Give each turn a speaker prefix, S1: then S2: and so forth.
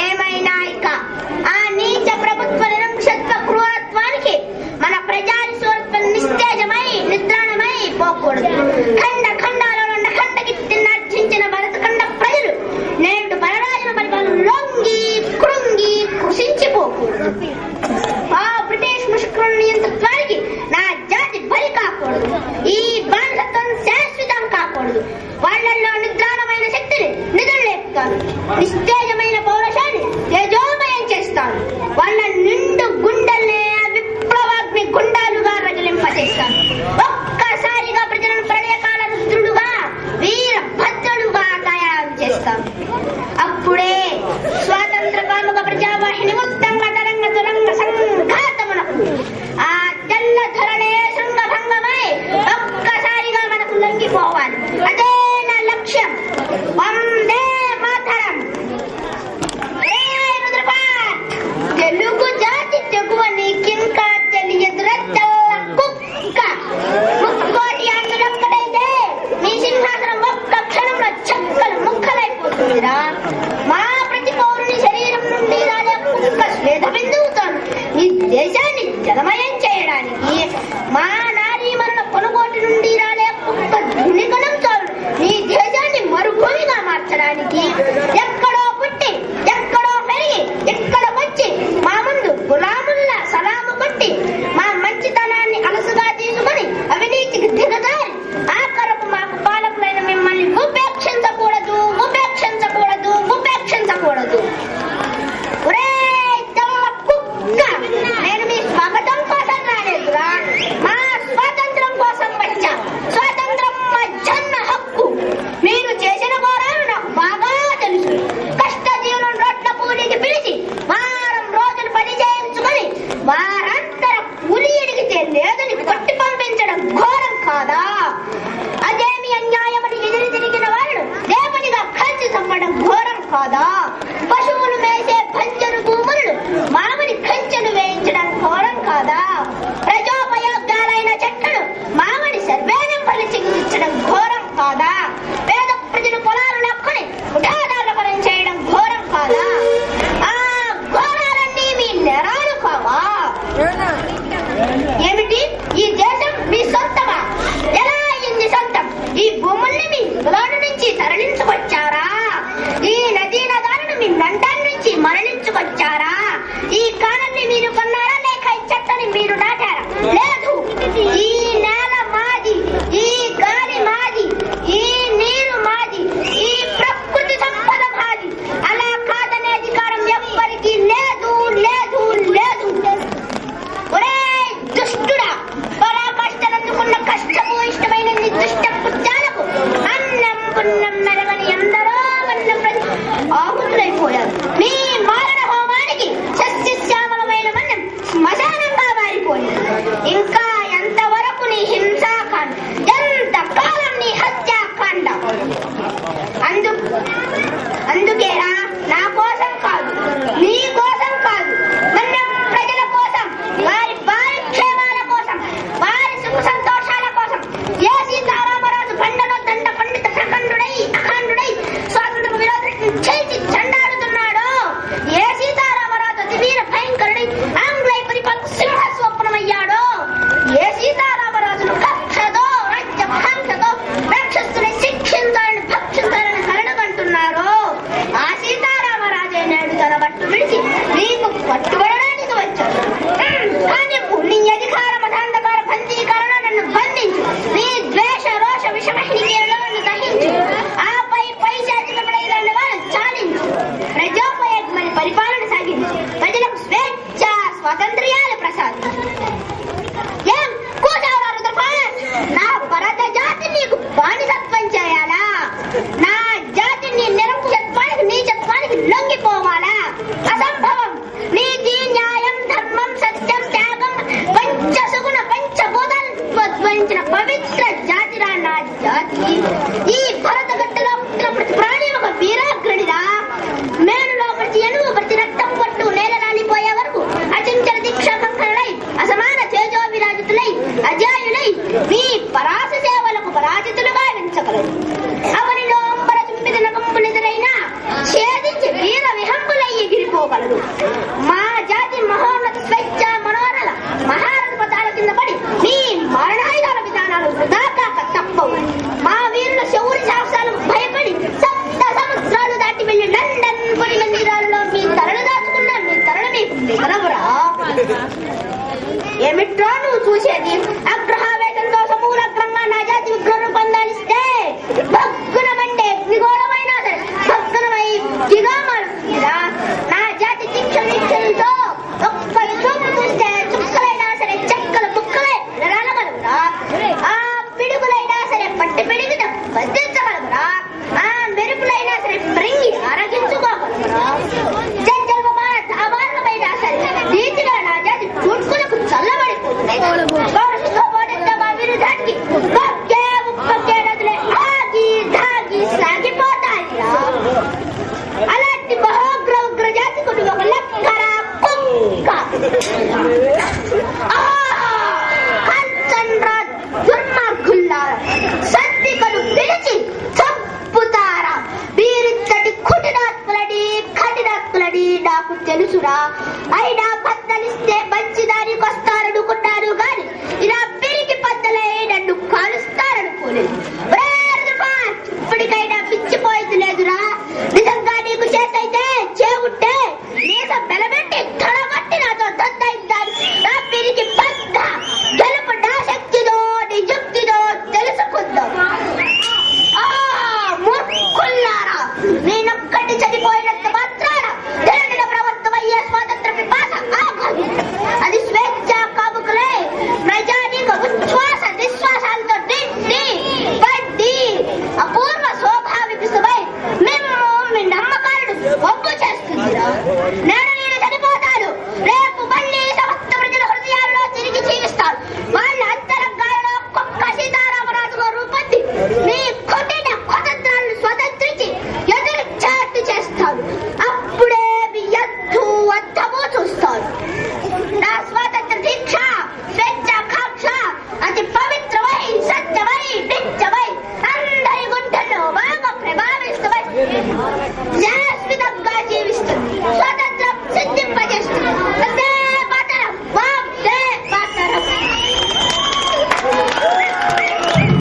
S1: ఏమైనా ఇక ఆ నీచ ప్రభుత్వ నిరంకుశత్వ క్రూరత్వానికి మన ప్రజాస్వామ్యం నిస్తేజమై నిద్రాణమై పోకూడదు. ఖండ ఖండాలలో నఖండగిత్తి నర్చించిన భరతఖండ ప్రజలు నేడు బలరాజుల పరిపాలన లొంగి కృంగి కృషించిపోకూడదు. ఆ బ్రిటిష్ ముష్కరుల నియంతృత్వానికి నా జాతి బలి కాకూడదు. ఈ బానిసత్వం శాశ్వతం కాకూడదు. వాళ్లలో నిద్రాణమైన శక్తిని నిధులేపుతాను. నిస్తేజమైన పౌరుషాన్ని తేజోమయం చేస్తాను. వాళ్ళ నిండు గుండెల్నే విప్లవాగ్ని గుండాలుగా రగిలింపచేస్తాను. ఒక్కసారిగా ప్రజలను ప్రళయకాల రుద్రుడుగా వీర భద్రుడుగా తయారు చేస్తాను. అప్పుడే స్వాతంత్ర కాముక ప్రజావాహిని ఉత్తంగ తరంగ తురంగ సంఘాతమునకు ఆ తెల్ల ధరణే శృంగభంగమై ఒక్కసారిగా మనకు లొంగిపోవాలి. అదే నా లక్ష్యం. వందే మాతరం. తెలుగు జాతి తెగువ నీకింకా తెలియదురా తెల్ల కుక్క. ముక్కోటి ఆంధ్రులొక్కడైతే నీ సింహాసనం ఒక్క క్షణంలో చెక్కలు ముక్కలైపోతుందిరా. మా ప్రతి పౌరుని శరీరం నుండి రాజే కుక్క స్వేద బిందువుతో ఈ దేశాన్ని జలమయం చేయడానికి, మా నారీమరణ కొనుగోటు నుండి రాలే కుక్క ధునికణంతో ఈ దేశాన్ని మరుభూమిగా మార్చడానికి ఎక్కడో పుట్టి ఎక్కడో పెరిగి ఇక్కడ వచ్చి మా ముందు గులాముల్లా సలాము కొట్టి మా మంచితనాన్ని అలసుగా తీసుకుని అవినీతికి దిగజారి ఆఖరకు మాకు పాలకులైన మిమ్మల్ని ఉపేక్షించకూడదు ఉపేక్షించకూడదు ఉపేక్షించకూడదు. నేను మీ స్వాగతం కోసం రాలేదురా, మా స్వాతంత్రం కోసం వచ్చా. స్వాతంత్రం మా జన్మ హక్కు. మీరు చేసిన ఘోరాలు నాకు బాగా తెలుసు. కష్టజీవులను రోడ్ల కూలీకి పిలిచి వారం రోజులు పని చేయించుకొని వారంతర కూలి అడిగితే లేదని కొట్టి పంపించడం ఘోరం కాదా? అదేమి అన్యాయమని ఎదురు తిరిగిన వాళ్ళు దేవునిగా కలిసి చంపడం ఘోరం కాదా? పశువులు మేసే పంచరు భూములు మామని కంచెలు వేయించడం ఘోరం కాదా? ప్రజోపయోగాలైన చెట్లను మామని సర్వేనం పని చికిత్సడం ఘోరం కాదా? పేద ప్రజలు పొలాలు నక్కుని ఉఠాదారపరం చేయడం ఘోరం కాదా? ఆ ఘోరాలన్నీ మీ నెరాలు కావా? ఏమిటి ఈ దేశం మీ సొంతమా? ఎలా అయింది సొంతం? ఈ భూముల్ని మీ పొలాల నుంచి తరలించుకొచ్చారా? ఈ నదీ నదాలను మీ లండన్ నుంచి మరలించుకొచ్చారా? ఈ కాలాన్ని మీరు కొన్నారా లేక ఈ చెత్తని మీరు నాటారా? లేదు. ఈ నేల మాది, ఈ గాలి మాది, ఈ నీరు మాది, ఈ ప్రకృతి సంపద మాది. అలా కాదనే అధికారం ఎవ్వరికీ లేదు లేదు లేదు. ఒరే దుష్టుడా, పరాకాష్ఠలందుకున్న కష్టము ఇష్టమైన నీ దుష్ట కృత్యాలకు అన్నం పుణ్యం మెరగని ఎందరో ఆహుతులైపోయారు. మీ మారణ హోమానికి సస్యశ్యామలమైన మన్నం శ్మశానంగా మారిపోయింది. ఇంకా ఎంతవరకు నీ హింసాకాండ, ఎంత కాలం నీ హత్యాకాండ? అందుకేరా నా కోసం కాదు, నీ కోసం కాదు, మన ప్రజల కోసం, వారి వారి క్షేమాల కోసం, వారి సుఖ సంతోషాల కోసం ఏ సీతారామరాజు బండలో దండ పండిత అఖండుడై స్వాతంత్ర విరోధులను చేసి చండాడుతున్నాడో కాదురా